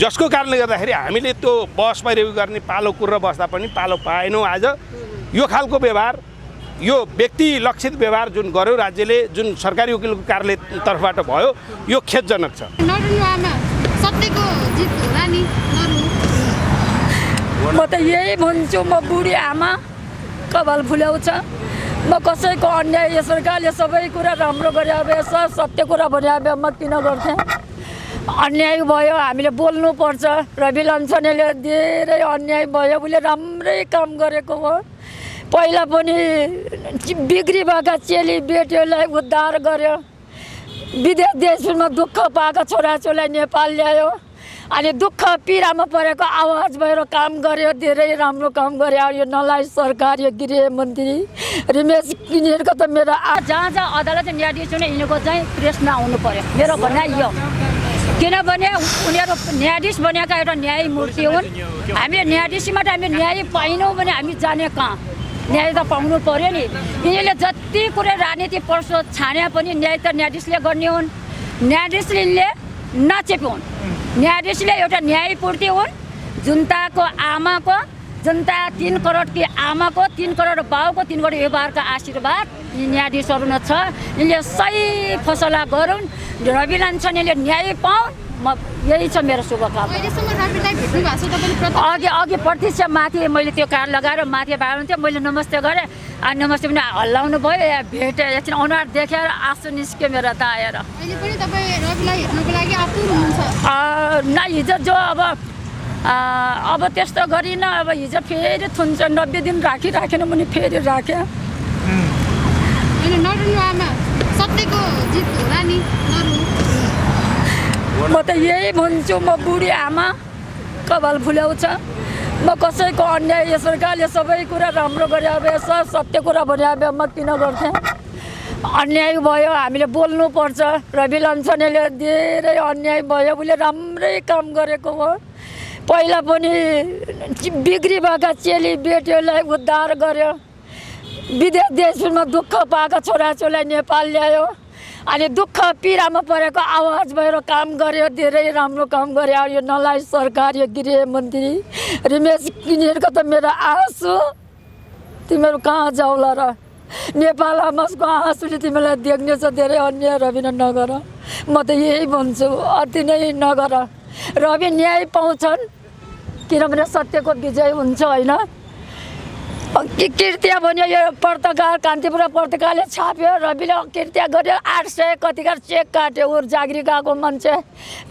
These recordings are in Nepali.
जसको कारणले गर्दाखेरि हामीले त्यो बसमा रिभ्यू गर्ने पालो कुरेर बस्दा पनि पालो पाएनौँ। आज यो खालको व्यवहार, यो व्यक्ति लक्षित व्यवहार जुन गर्यो राज्यले, जुन सरकारी वकिलको कार्यालय तर्फबाट भयो, यो खेदजनक छ। सत्यको जित होला नि। म त यही भन्छु, म बुढी आमा कपाल फुल्याउँछ। म कसैको अन्याय सरकारले सबै कुरा राम्रो गरे भए सत्य कुरा भने भए म किन गर्थेँ? अन्याय भयो, हामीले बोल्नुपर्छ। रवि लान्छानेले धेरै अन्याय भयो, उसले राम्रै काम गरेको हो। पहिला पनि बिग्री भएका चेली बेटीहरूलाई उद्धार गर्यो, विदेश देशमा दुःख पाएका छोराछोरीलाई नेपाल ल्यायो, अनि दुःख पीडामा परेको आवाज भएर काम गर्यो। धेरै राम्रो काम गर्यो यो नलायक सरकार, यो गृहमन्त्री रमेश यिनीहरूको त मेरो जहाँ जहाँ अदालत न्यायाधीश हुने यिनीहरूको चाहिँ प्रेस नआउनु पर्यो, मेरो भनाइ यो। किनभने उनीहरू न्यायाधीश बनेका एउटा न्यायमूर्ति हुन्। हामीले न्यायाधीशबाट हामी न्याय पाइनौँ भने हामी जाने कहाँ? न्याय त पाउनु पर्यो नि। यिनीहरूले जति कुरा राजनीति पर्सो छाने पनि न्याय त न्यायाधीशले गर्ने हुन्। न्यायाधीशले नचेपुन्। न्यायाधीशले एउटा न्यायपूर्ति हुन्। जनताको आमाको, जनता 3 करोडकी आमाको, 3 करोड बाउको, 3 करोड व्यवहारका आशीर्वाद यी न्यायाधीशहरू न छ। यिनले सही फैसला गरून्, रवि लान्छानेले न्याय पाउन्। म यही छ मेरो शुभकामना। अघि प्रत्यक्ष माथि मैले त्यो कार्ड लगाएर माथि बाहिर थियो, मैले नमस्ते गरेँ। नमस्ते पनि हल्लाउनु भयो, भेटेँ, एकछिन अनुहार देखेर आँसु निस्क्यो मेरो त आएर। न हिजो जो अब त्यस्तो गरिनँ। अब हिजो फेरि थुन्छ, 90 दिन राखेन भने फेरि राखेँ। सत्यको जित होला नि। म त यही भन्छु, म बुढी आमा कपाल फुल्याउँछ। म कसैको अन्याय सरकारले सबै कुरा राम्रो गरे भए सत्य कुरा भने भए म किन गर्थेँ? अन्याय भयो, हामीले बोल्नुपर्छ। रवि लान्छानेले धेरै अन्याय भयो, उसले राम्रै काम गरेको हो। पहिला पनि बिग्री भएका चेली बेटीहरूलाई उद्धार गर्यो, विदेश देशमा दुःख पाएका छोराछोरीलाई नेपाल ल्यायो, अनि दुःख पीडामा परेको आवाज भएर काम गर्यो। धेरै राम्रो काम गर्यो यो नलायक सरकार, यो गृहमन्त्री रमेश यिनीहरूको त मेरो आँसु तिमीहरू कहाँ जाउला र? नेपाल आमाको आँसुले तिमीलाई देख्ने छ। धेरै अन्याय रवि नगर। म त यही भन्छु, अति नै नगर। रवि न्याय पाउँछन्, किनभने सत्यको विजय हुन्छ होइन। कृत्य भन्यो यो पत्रकार, कान्तिपुर पत्रकारले छाप्यो, रविले कृत्य गर्यो। 800 कतिका चेक काट्यो। ऊ जागिरी गएको मान्छे,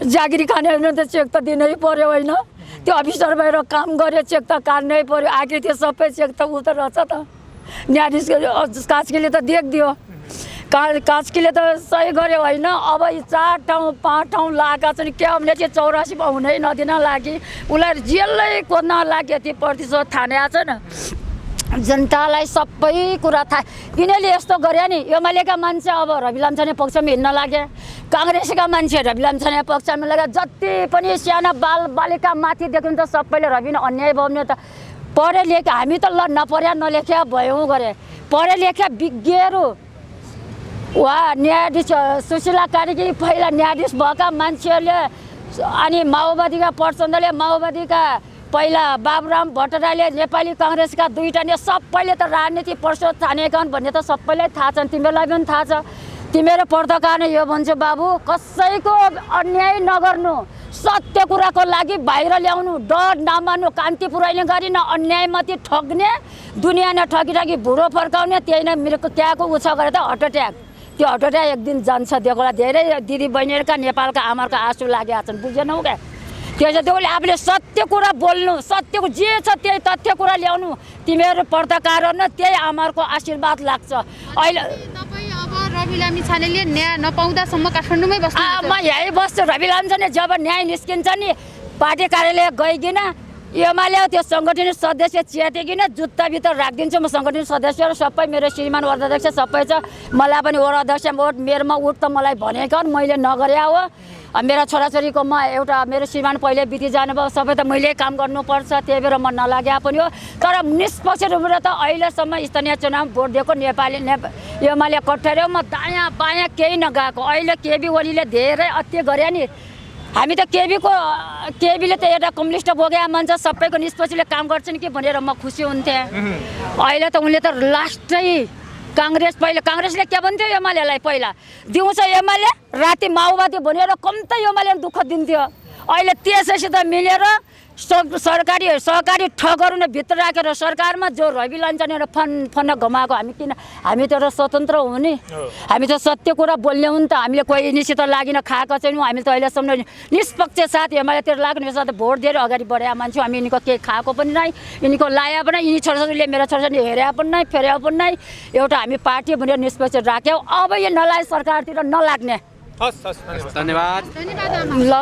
जागिरी खाने होइन त चेक त दिनै पर्यो होइन। त्यो अफिसर भएर काम गर्यो, चेक त काट्नै पर्यो। आखिर त्यो सबै चेक त ऊ त रहेछ त। न्यायाधीश कास्कीले त देखिदियो, कास्कीले त सही गर्यो होइन। अब 4 ठाउँ 5 ठाउँ लगाएका छन्। के हामीले चाहिँ 84 हुनै नदिन लागि उसलाई जेलै खोज्न लाग्यो। ती प्रतिशत थाहा छ न, जनतालाई सबै कुरा थाहा। यिनीहरूले यस्तो गरे नि, एमालेका मान्छे अब रवि लान्छाने पक्षमा हिँड्न लागे, काङ्ग्रेसका मान्छे रवि लान्छाने पक्षमा लागे। जति पनि साना बालिका माथि देख्नु त सबैले रवि अन्याय भयो भने त पढे लेखे। हामी त ल नपढ्या नलेख्या भयौँ गरे, पढे लेख्या विज्ञहरू वा न्यायाधीश सुशीला कार्की पहिला न्यायाधीश भएका मान्छेहरूले, अनि माओवादीका प्रचण्डले, माओवादीका पहिला बाबुराम भट्टराईले, नेपाली काङ्ग्रेसका 2टा ने सबैले त राजनीति पर्सो छानेका हुन् भन्ने त सबैलाई थाहा छ। तिमीहरूलाई पनि थाहा छ। तिमीहरू पत्रकारले यो भन्छ बाबु, कसैको अन्याय नगर्नु, सत्य कुराको लागि बाहिर ल्याउनु, डर नमान्नु। कान्तिपुरैले गरिन अन्यायमाथि ठग्ने, दुनियाँ न ठगी बुढो फर्काउने, त्यही नै मेरो त्यहाँको उछ गरे त हार्ट एट्याक। त्यो हार्ट एट्याक एक दिन जान्छ देखोला। धेरै दिदी बहिनीहरूका नेपालका आमाहरूको आँसु लागेका छन्, बुझेनौ क्या? त्यसले आफूले सत्य कुरा बोल्नु, सत्यको जे छ त्यही तथ्य कुरा ल्याउनु। तिमीहरू पत्रकारहरू त्यही आमाहरूको आशीर्वाद लाग्छ। अहिले अब रवि लामिछानेले न्याय नपाउँदासम्म काठमाडौँमै बस्नु? म यही बस्छु। रवि लामिछाने जब न्याय निस्किन्छ नि, पार्टी कार्यालय गइकन एमाले त्यो सङ्गठन सदस्य च्यातिकन जुत्ताभित्र राखिदिन्छु। म सङ्गठन सदस्यहरू सबै मेरो श्रीमान वडाध्यक्ष सबै छ। मलाई पनि वडाध्यक्ष मेरोमा उठ त मलाई भनेको मैले नगरे हो। मेरो छोराछोरीको म एउटा मेरो श्रीमान पहिले बिति जानुभयो, सबै त मैले काम गर्नुपर्छ, त्यही भएर म नलागे पनि हो। तर निष्पक्ष रूपले त अहिलेसम्म स्थानीय चुनाव भोट दिएको एमाले कट्यार्यो म दायाँ बायाँ केही नगएको अहिले केबी ओलीले धेरै अत्य गरे नि हामी त केबीले त एउटा कम्युनिस्ट बोकेका मान्छे सबैको निष्पक्षले काम गर्छन् कि भनेर म खुसी हुन्थेँ अहिले त उनले त लास्टै काङ्ग्रेसले के भन्थ्यो एमालेलाई पहिला दिउँसो एमाले राति माओवादी भनेर कम्ता एमाले दुःख दिन्थ्यो अहिले त्यसैसित मिलेर सहकारी ठगहरू नै भित्र राखेर सरकारमा जो रवि लान्छन् फन घमाएको हामी त स्वतन्त्र हो नि हामी त सत्य कुरा बोल्ने हो नि त हामीले कोही यिनीसित लागिन खाएको छैनौँ हामी त अहिलेसम्म निष्पक्ष साथ एमालेतिर लाग्ने साथ भोट दिएर अगाडि बढाएका मान्छे हामी यिनीको केही खाएको पनि नै यिनीको लाया पनि यिनी छोराछोरीले मेरो छोराछोरीले हेरे पनि नै फेरे पनि नै एउटा हामी पार्टी भनेर निष्पक्ष राख्यौँ अब यो नलागे सरकारतिर नलाग्ने धन्यवाद ल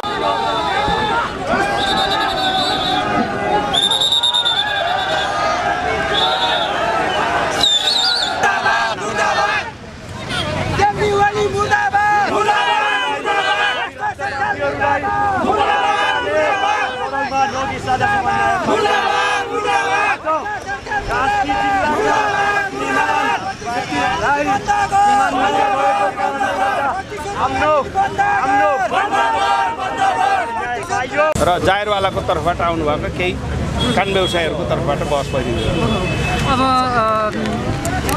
र जायरवालाको तर्फबाट आउनुभएको केही कान व्यवसायहरूको तर्फबाट बहस भइरहेको अब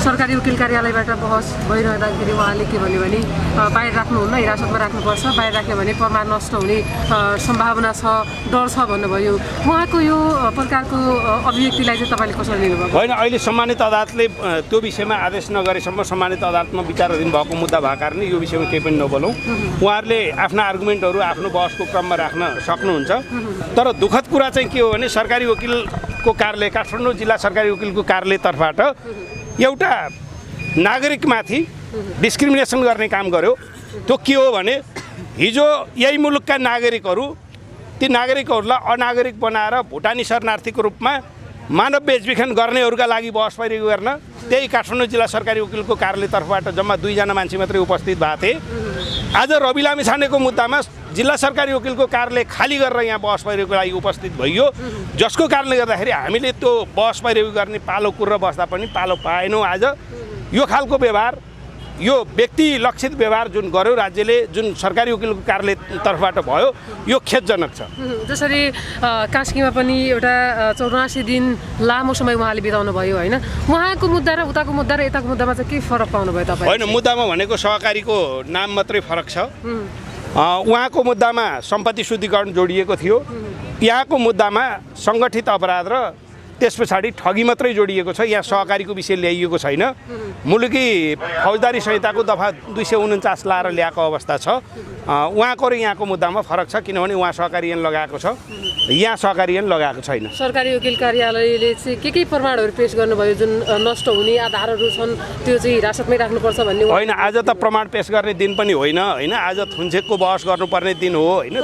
सरकारी वकिल कार्यालयबाट बहस भइरहँदाखेरि उहाँले के भन्यो भने बाहिर राख्नुहुन्न हिरासतमा राख्नुपर्छ बाहिर राख्यो भने प्रमाण नष्ट हुने सम्भावना छ डर छ भन्नुभयो उहाँको यो प्रकारको अभिव्यक्तिलाई चाहिँ तपाईँले कसरी लिनुभयो होइन अहिले सम्मानित अदालतले त्यो विषयमा आदेश नगरेसम्म सम्मानित अदालतमा विचाराधीन भएको मुद्दा भएको कारणले यो विषयमा केही पनि नबोलौँ उहाँहरूले आफ्ना आर्गुमेन्टहरू आफ्नो बहसको क्रममा राख्न सक्नुहुन्छ तर दुःखद कुरा चाहिँ के हो भने सरकारी वकिलको कार्यालय काठमाडौँ जिल्ला सरकारी वकिलको कार्यालयतर्फबाट एउटा नागरिकमाथि डिस्क्रिमिनेसन गर्ने काम गर्यो त्यो के हो भने हिजो यही मुलुकका नागरिकहरू ती नागरिकहरूलाई अनागरिक बनाएर भुटानी शरणार्थीको रूपमा मानव बेचबिखन गर्नेहरूका लागि बहस परिरहेको गर्न त्यही काठमाडौँ जिल्ला सरकारी वकिलको कार्यालयतर्फबाट जम्मा 2 जना मान्छे मात्रै उपस्थित भएको थिए आज रवि लामिछानेको मुद्दामा जिल्ला सरकारी वकिलको कार्यालय खाली गरेर यहाँ बहस परिरहेको लागि उपस्थित भइयो जसको कारणले गर्दाखेरि हामीले त्यो बहस परिरहेको गर्ने पालो कुरेर बस्दा पनि पालो पाएनौँ आज यो खालको व्यवहार यो व्यक्ति लक्षित व्यवहार जुन गर्यो राज्यले जुन सरकारी वकिलको कार्यालयतर्फबाट भयो यो खेदजनक छ जसरी कास्कीमा पनि एउटा 84 दिन लामो समय उहाँले बिताउनु भयो होइन उहाँको मुद्दा र उताको मुद्दा र यताको मुद्दामा चाहिँ के फरक पाउनुभयो तपाईँ होइन मुद्दामा भनेको सहकारीको नाम मात्रै फरक छ उहाँको मुद्दामा सम्पत्ति शुद्धिकरण जोडिएको थियो यहाँको मुद्दामा सङ्गठित अपराध र त्यस पछाडि ठगी मात्रै जोडिएको छ यहाँ सहकारीको विषय ल्याइएको छैन मुलुकी फौजदारी संहिताको दफा 249 लाएर ल्याएको अवस्था छ उहाँको र यहाँको मुद्दामा फरक छ किनभने उहाँ सहकारी ऐन लगाएको छ यहाँ सहकारी ऐन लगाएको छैन सरकारी वकिल कार्यालयले चाहिँ के प्रमाणहरू पेश गर्नुभयो जुन नष्ट हुने आधारहरू छन् त्यो चाहिँ हिरासतमै राख्नुपर्छ भन्ने होइन आज त प्रमाण पेश गर्ने दिन पनि होइन होइन आज थुन्चेकको बहस गर्नुपर्ने दिन हो होइन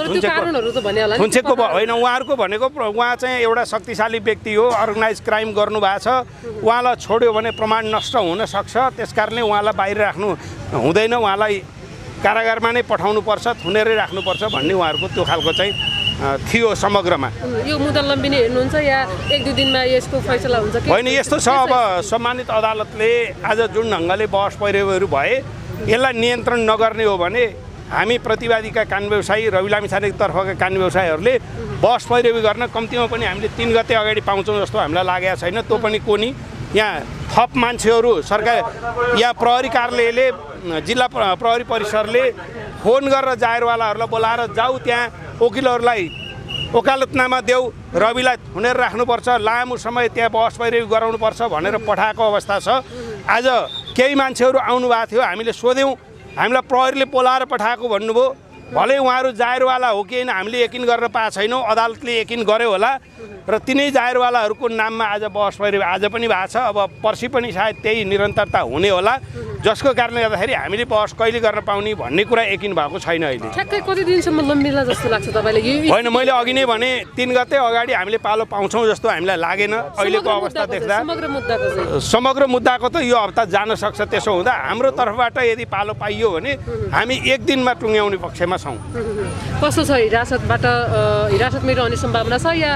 थुन्चेकको होइन उहाँहरूको भनेको उहाँ चाहिँ एउटा शक्तिशाली व्यक्ति हो अर्गनाइज क्राइम गर्नु भएको छ उहाँलाई छोड्यो भने प्रमाण नष्ट हुन सक्छ त्यसकारणले उहाँलाई बाहिर राख्नु हुँदैन उहाँलाई कारागारमा नै पठाउनुपर्छ थुनेरै राख्नुपर्छ भन्ने उहाँहरूको त्यो खालको चाहिँ थियो समग्रमा यो मुद्दा लम्बिने हेर्नुहुन्छ या 1-2 दिनमा यसको फैसला हुन्छ कि होइन यस्तो छ अब सम्मानित अदालतले आज जुन ढङ्गले बहस परिरहेकोहरू भए यसलाई नियन्त्रण नगर्ने हो भने हामी प्रतिवादीका कान व्यवसायी रवि लामिछानेको तर्फका कान व्यवसायीहरूले बहस पैरवी गर्न कम्तीमा पनि हामीले 3 गते अगाडि पाउँछौँ जस्तो हामीलाई लागेको छैन त्यो पनि कोनी यहाँ थप मान्छेहरू सरकार या प्रहरी कार्यालयले जिल्ला प्रहरी परिसरले फोन गरेर जायरवालाहरूलाई बोलाएर जाऊ त्यहाँ वकिलहरूलाई वकालतनामा देऊ रविलाई हुनेर राख्नुपर्छ लामो समय त्यहाँ बहस पैरवी गराउनुपर्छ भनेर पठाएको अवस्था छ आज केही मान्छेहरू आउनु भएको थियो हामीले सोध्यौँ हामीलाई प्रहरीले बोलाएर पठाएको भन्नुभयो भलै उहाँहरू जायरवाला हो कि होइन हामीले यकिन गर्न पाएको छैनौँ अदालतले यकिन गर्यो होला र तिनै जायरवालाहरूको नाममा आज बहस पैरवी आज पनि भएको छ अब पर्सि पनि सायद त्यही निरन्तरता हुने होला जसको कारणले गर्दाखेरि हामीले बहस कहिले गर्न पाउने भन्ने कुरा यकिन भएको छैन अहिले ठ्याक्कै कति दिनसम्म लम्बिला जस्तो लाग्छ तपाईँलाई होइन मैले अघि नै भने 3 गते अगाडि हामीले पालो पाउँछौँ जस्तो हामीलाई लागेन अहिलेको अवस्था देख्दा समग्र मुद्दाको त यो हप्ता जान सक्छ त्यसो हुँदा हाम्रो तर्फबाट यदि पालो पाइयो भने हामी 1 दिनमा टुङ्ग्याउने पक्षमा छौँ कस्तो छ हिरासतमै रहने सम्भावना छ या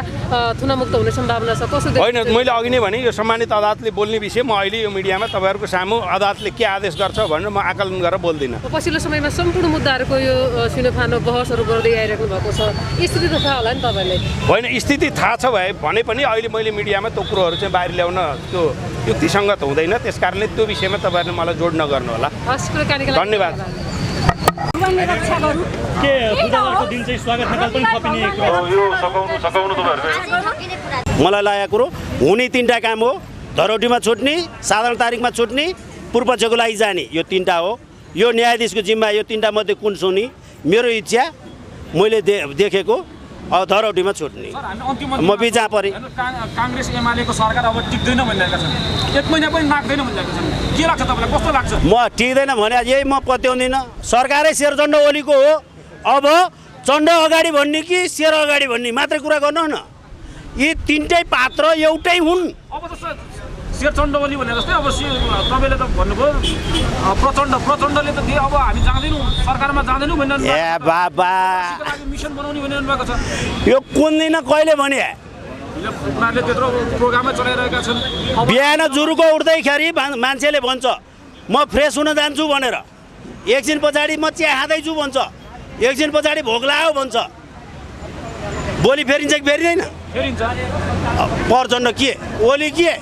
थुनामुक्त हुने सम्भावना छ कसो होइन मैले अघि नै भने यो सम्मानित अदालतले बोल्ने विषय म अहिले यो मिडियामा तपाईँहरूको सामु अदालतले के आदेश गर्छ भनेर म आकलन गरेर बोल्दिनँ। पछिल्लो समयमा सम्पूर्ण मुद्दाहरूको यो सिनोफानो बहसहरू गर्दै आइराख्नु भएको छ, स्थिति त थाहा होला नि तपाईँले? होइन, स्थिति थाहा छ भने पनि अहिले मैले मिडियामा त्यो कुरोहरू चाहिँ बाहिर ल्याउन त्यो युक्तिसङ्गत हुँदैन, त्यस कारणले त्यो विषयमा तपाईँहरूले मलाई जोड नगर्नु होला। धन्यवाद। मलाई लागेको कुरो हुने 3टा काम हो, धरोटीमा छुट्ने, साधारण तारिकमा छुट्ने, पूर्व पक्षको लागि जाने, यो 3टा हो। यो न्यायाधीशको जिम्मा यो 3टा मध्ये कुन सुनि मेरो इच्छा मैले देखेको अब धरोटीमा छुट्ने। म बिचा परे कांग्रेस एमालेको सरकार अब टिक्दैन भनिरहेका छन्, 1 महिना पनि नाग्दैन भनिरहेका छन्, के लाग्छ तपाईँलाई, कस्तो लाग्छ? म टिक्दैन भने यही म पत्याउँदिनँ। सरकारै शेरचण्ड ओलीको हो, अब चण्ड अगाडि भन्ने कि शेर अगाडि भन्ने मात्रै कुरा गर्नु न। यी 3टै पात्र एउटै हुन्। अब जस्तो शेरचण्ड ओली भने जस्तै अब तपाईँले त भन्नुभयो प्रचण्डले त अब हामी जाँदैनौँ, सरकारमा जाँदैनौँ भनिरहनु ए बाबा, मिसन बनाउने भनिरहनु भएको छ। यो कुन दिन कहिले भने उनीहरूले त्यत्रो प्रोग्रामै चलाइरहेका छन्। बिहान जुरुको उठ्दैखेरि मान्छेले भन्छ म फ्रेस हुन जान्छु भनेर, एकछिन पछाडि म चिया खाँदैछु भन्छ, एकछिन पछाडि भोक लाग्यो भन्छ, भोलि फेरिन्छ कि फेरिँदैन? फेरिन्छ। प्रचण्ड के ओली के